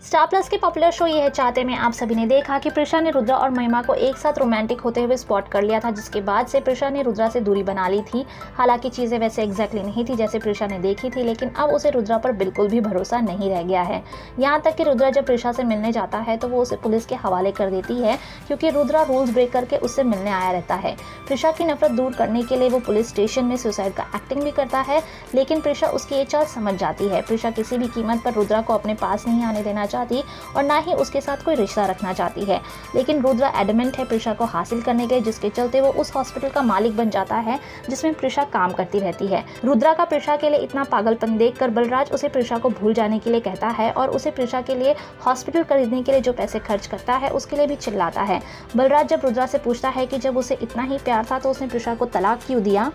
Star plus के popular show ये है चाहते में आप सभी ने देखा कि प्रिशा ने रुद्रा और महिमा को एक साथ रोमांटिक होते हुए स्पॉट कर लिया था, जिसके बाद से प्रिशा ने रुद्रा से दूरी बना ली थी। हालांकि चीज़ें वैसे एग्जैक्टली नहीं थी जैसे प्रिशा ने देखी थी, लेकिन अब उसे रुद्रा पर बिल्कुल भी भरोसा नहीं रह गया है। यहाँ तक कि रुद्रा जब प्रिशा से मिलने जाता है तो वो उसे पुलिस के हवाले कर देती है, क्योंकि रुद्रा रूल्स ब्रेक करके उससे मिलने आया रहता है। प्रिशा की नफरत दूर करने के लिए वो पुलिस स्टेशन में सुसाइड का एक्टिंग भी करता है, लेकिन प्रिशा उसकी ये चाल समझ जाती है। प्रिशा किसी भी कीमत पर रुद्रा को अपने पास नहीं आने देना चाहती और ना ही उसके साथ कोई रिश्ता रखना चाहती है, लेकिन रुद्रा एडमेंट है प्रिशा को हासिल करने के, जिसके चलते वो उस हॉस्पिटल का मालिक बन जाता है जिसमें प्रिशा काम करती रहती है। रुद्रा का प्रिशा के लिए इतना पागलपन देखकर बलराज उसे प्रिशा को भूल जाने के लिए कहता है और उसे प्रिशा के लिए हॉस्पिटल खरीदने के लिए जो पैसे खर्च करता है उसके लिए भी चिल्लाता है। बलराज जब रुद्रा से पूछता है कि जब उसे इतना ही प्यार था तो उसने प्रिशा को तलाक क्यों दिया,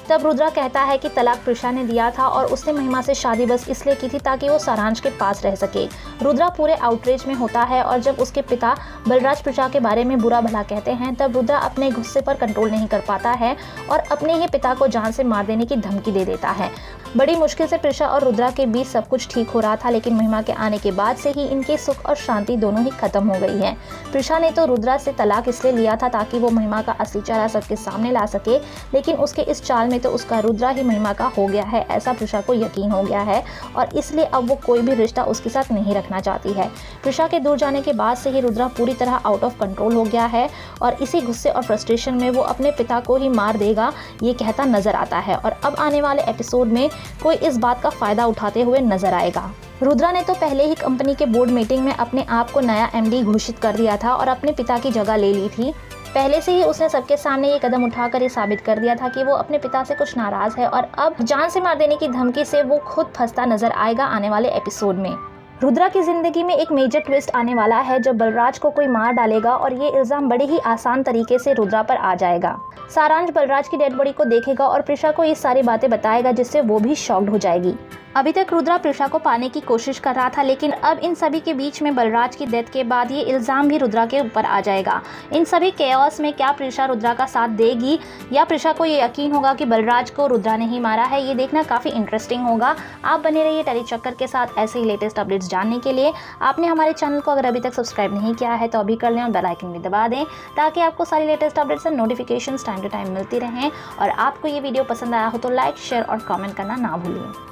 तब रुद्रा कहता है कि तलाक प्रिशा ने दिया था और उसने महिमा से शादी बस इसलिए की थी ताकि वो सारांश के पास रह सके। रुद्रा पूरे आउटरेज में होता है और जब उसके पिता बलराज प्रिशा के बारे में बुरा भला कहते हैं तब रुद्रा अपने गुस्से पर कंट्रोल नहीं कर पाता है और अपने ही पिता को जान से मार देने की धमकी दे देता है। बड़ी मुश्किल से प्रिशा और रुद्रा के बीच सब कुछ ठीक हो रहा था, लेकिन महिमा के आने के बाद से ही इनके सुख और शांति दोनों ही खत्म हो गई है। प्रिशा ने तो रुद्रा से तलाक इसलिए लिया था ताकि वो महिमा का असली चेहरा सबके सामने ला सके, लेकिन उसके इस चाल में तो उसका रुद्रा ही महिमा का हो गया है, ऐसा प्रिशा को यकीन हो गया है और इसलिए अब वो कोई भी रिश्ता उसके साथ नहीं रखना चाहती है। प्रिशा के दूर जाने के बाद से ही रुद्रा पूरी तरह आउट ऑफ कंट्रोल हो गया है और इसी गुस्से और फ्रस्ट्रेशन में वो अपने पिता को ही मार देगा ये कहता नजर आता है और अब आने वाले एपिसोड में कोई इस बात का फायदा उठाते हुए नजर आएगा। रुद्रा ने तो पहले ही कंपनी के बोर्ड मीटिंग में अपने आप को नया एमडी घोषित कर दिया था और अपने पिता की जगह ले ली थी। पहले से ही उसने सबके सामने ये कदम उठाकर ये साबित कर दिया था कि वो अपने पिता से कुछ नाराज है और अब जान से मार देने की धमकी से वो खुद फंसता नजर आएगा आने वाले एपिसोड में। रुद्रा की जिंदगी में एक मेजर ट्विस्ट आने वाला है जब बलराज को कोई मार डालेगा और ये इल्जाम बड़े ही आसान तरीके से रुद्रा पर आ जाएगा। सारांश बलराज की डेड बॉडी को देखेगा और प्रिशा को ये सारी बातें बताएगा, जिससे वो भी शॉक्ड हो जाएगी। अभी तक रुद्रा प्रिशा को पाने की कोशिश कर रहा था, लेकिन अब इन सभी के बीच में बलराज की डेथ के बाद ये इल्ज़ाम भी रुद्रा के ऊपर आ जाएगा। इन सभी केओस में क्या प्रिशा रुद्रा का साथ देगी या प्रिशा को ये यकीन होगा कि बलराज को रुद्रा ने ही मारा है, ये देखना काफ़ी इंटरेस्टिंग होगा। आप बने रहिए टेली चक्कर के साथ ऐसे ही लेटेस्ट अपडेट्स जानने के लिए। आपने हमारे चैनल को अगर अभी तक सब्सक्राइब नहीं किया है तो अभी कर लें और बेल आइकन भी दबा दें, ताकि आपको सारी लेटेस्ट अपडेट्स और नोटिफिकेशंस टाइम टू टाइम मिलती रहें। और आपको ये वीडियो पसंद आया हो तो लाइक, शेयर और कमेंट करना ना भूलिए।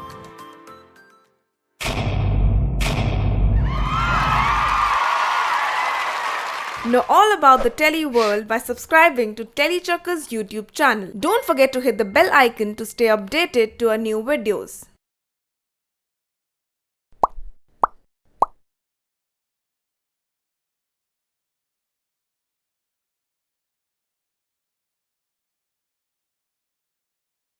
Know all about the Telly world by subscribing to Telly Chakka's YouTube channel. Don't forget to hit the bell icon to stay updated to our new videos.